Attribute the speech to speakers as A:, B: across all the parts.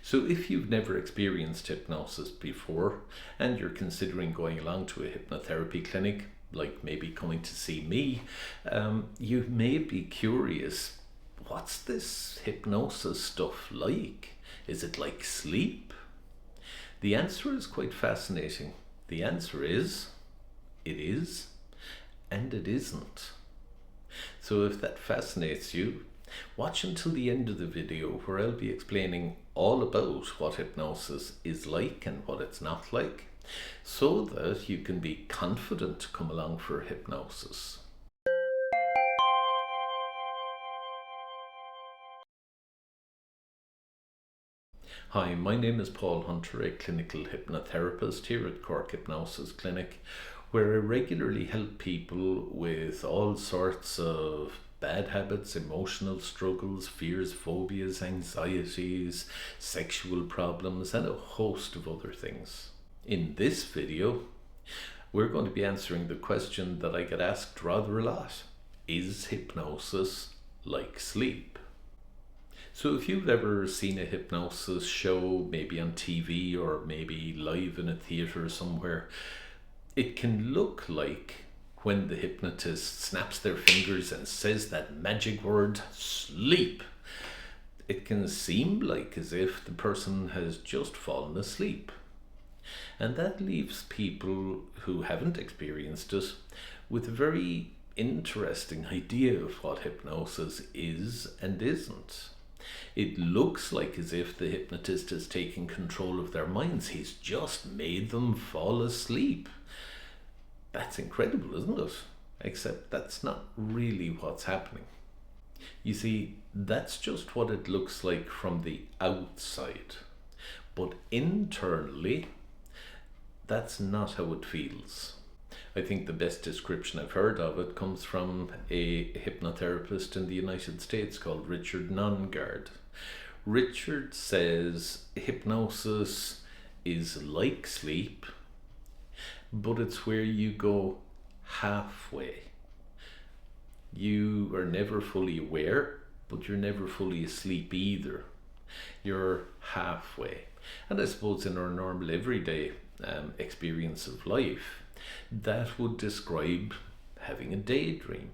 A: So if you've never experienced hypnosis before and you're considering going along to a hypnotherapy clinic, like maybe coming to see me, you may be curious, what's this hypnosis stuff like? Is it like sleep? The answer is quite fascinating. The answer is, it is, and it isn't. So if that fascinates you, watch until the end of the video where I'll be explaining all about what hypnosis is like and what it's not like, so that you can be confident to come along for hypnosis. Hi, my name is Paul Hunter, a clinical hypnotherapist here at Cork Hypnosis Clinic, where I regularly help people with all sorts of bad habits, emotional struggles, fears, phobias, anxieties, sexual problems, and a host of other things. In this video, we're going to be answering the question that I get asked rather a lot. Is hypnosis like sleep? So if you've ever seen a hypnosis show, maybe on TV or maybe live in a theatre somewhere, it can look like when the hypnotist snaps their fingers and says that magic word, sleep. It can seem like as if the person has just fallen asleep. And that leaves people who haven't experienced it with a very interesting idea of what hypnosis is and isn't. It looks like as if the hypnotist is taking control of their minds. He's just made them fall asleep. That's incredible, isn't it? Except that's not really what's happening. You see, that's just what it looks like from the outside. But internally, that's not how it feels. I think the best description I've heard of it comes from a hypnotherapist in the United States called Richard Nongard. Richard says hypnosis is like sleep, but it's where you go halfway. You are never fully aware, but you're never fully asleep either. You're halfway. And I suppose in our normal everyday experience of life, that would describe having a daydream.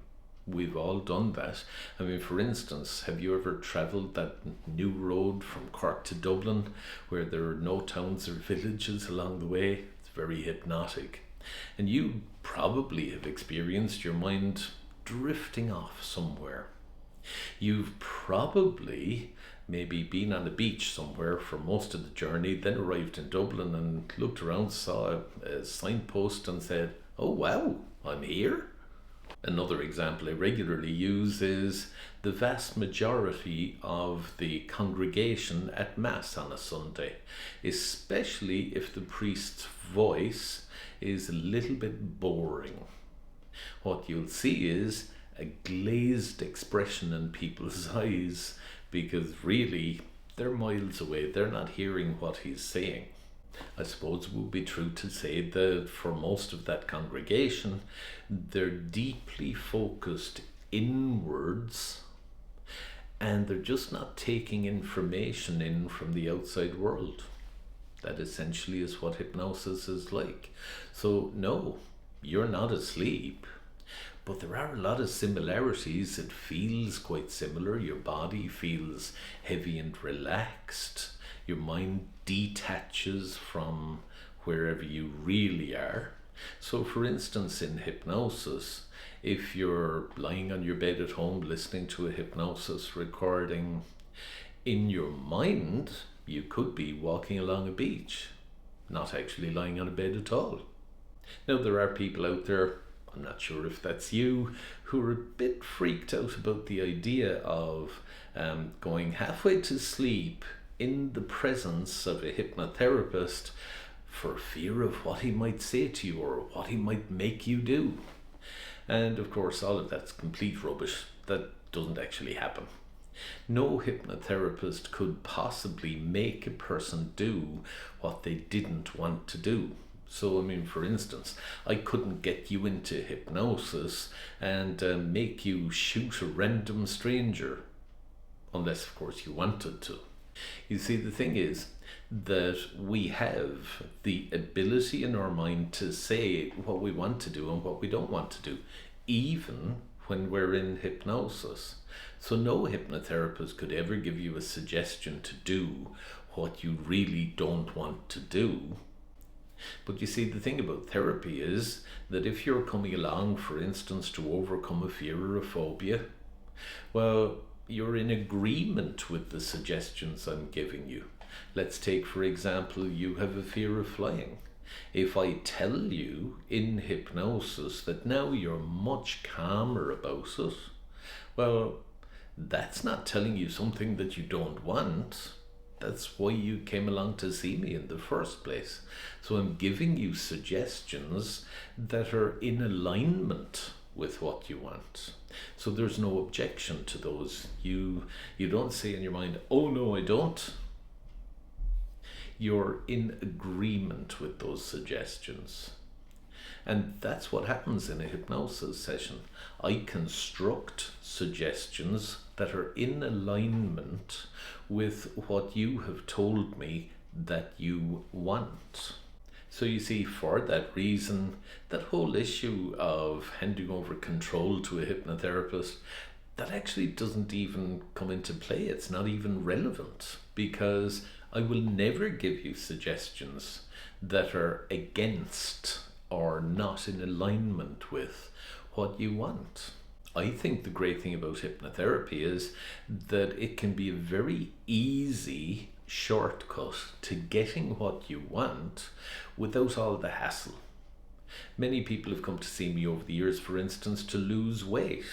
A: We've all done that. I mean, for instance, have you ever travelled that new road from Cork to Dublin where there are no towns or villages along the way? It's very hypnotic. And you probably have experienced your mind drifting off somewhere. You've probably maybe been on a beach somewhere for most of the journey, then arrived in Dublin and looked around, saw a signpost and said, "Oh wow, I'm here." Another example I regularly use is the vast majority of the congregation at Mass on a Sunday, especially if the priest's voice is a little bit boring. What you'll see is a glazed expression in people's eyes, because really they're miles away, they're not hearing what he's saying. I suppose it would be true to say that for most of that congregation, they're deeply focused inwards and they're just not taking information in from the outside world. That essentially is what hypnosis is like. So no, you're not asleep. But there are a lot of similarities. It feels quite similar. Your body feels heavy and relaxed. Your mind detaches from wherever you really are. So for instance, in hypnosis, if you're lying on your bed at home listening to a hypnosis recording, in your mind, you could be walking along a beach, not actually lying on a bed at all. Now, there are people out there, I'm not sure if that's you, who are a bit freaked out about the idea of going halfway to sleep in the presence of a hypnotherapist for fear of what he might say to you or what he might make you do. And of course, all of that's complete rubbish. That doesn't actually happen. No hypnotherapist could possibly make a person do what they didn't want to do. So, I mean, for instance, I couldn't get you into hypnosis and make you shoot a random stranger, unless, of course, you wanted to. You see, the thing is that we have the ability in our mind to say what we want to do and what we don't want to do, even when we're in hypnosis. So no hypnotherapist could ever give you a suggestion to do what you really don't want to do. But you see, the thing about therapy is that if you're coming along, for instance, to overcome a fear or a phobia, well, you're in agreement with the suggestions I'm giving you. Let's take, for example, you have a fear of flying. If I tell you in hypnosis that now you're much calmer about it, well, that's not telling you something that you don't want. That's why you came along to see me in the first place. So I'm giving you suggestions that are in alignment with what you want. So there's no objection to those. You don't say in your mind, oh no, I don't. You're in agreement with those suggestions. And that's what happens in a hypnosis session. I construct suggestions that are in alignment with what you have told me that you want. So you see, for that reason, that whole issue of handing over control to a hypnotherapist, that actually doesn't even come into play. It's not even relevant, because I will never give you suggestions that are against or not in alignment with what you want. I think the great thing about hypnotherapy is that it can be a very easy shortcut to getting what you want without all the hassle. Many people have come to see me over the years, for instance, to lose weight,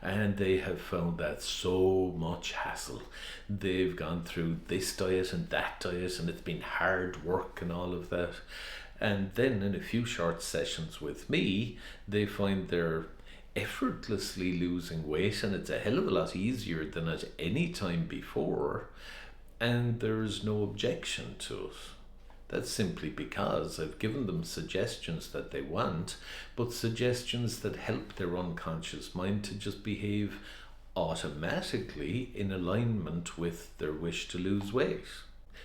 A: and they have found that so much hassle. They've gone through this diet and that diet, and it's been hard work and all of that. And then in a few short sessions with me, they find they're effortlessly losing weight, and it's a hell of a lot easier than at any time before, and there's no objection to it. That's simply because I've given them suggestions that they want, but suggestions that help their unconscious mind to just behave automatically in alignment with their wish to lose weight.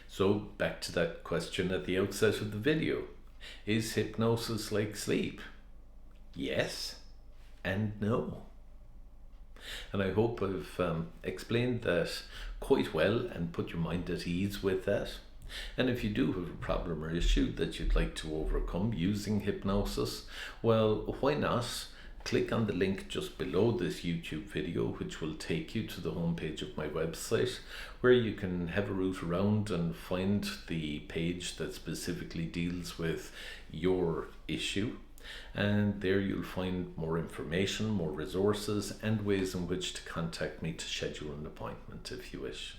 A: So back to that question at the outset of the video. Is hypnosis like sleep? Yes and no. And I hope I've explained that quite well and put your mind at ease with that. And if you do have a problem or issue that you'd like to overcome using hypnosis, well, why not click on the link just below this YouTube video, which will take you to the homepage of my website, where you can have a root around and find the page that specifically deals with your issue. And there you'll find more information, more resources, and ways in which to contact me to schedule an appointment if you wish.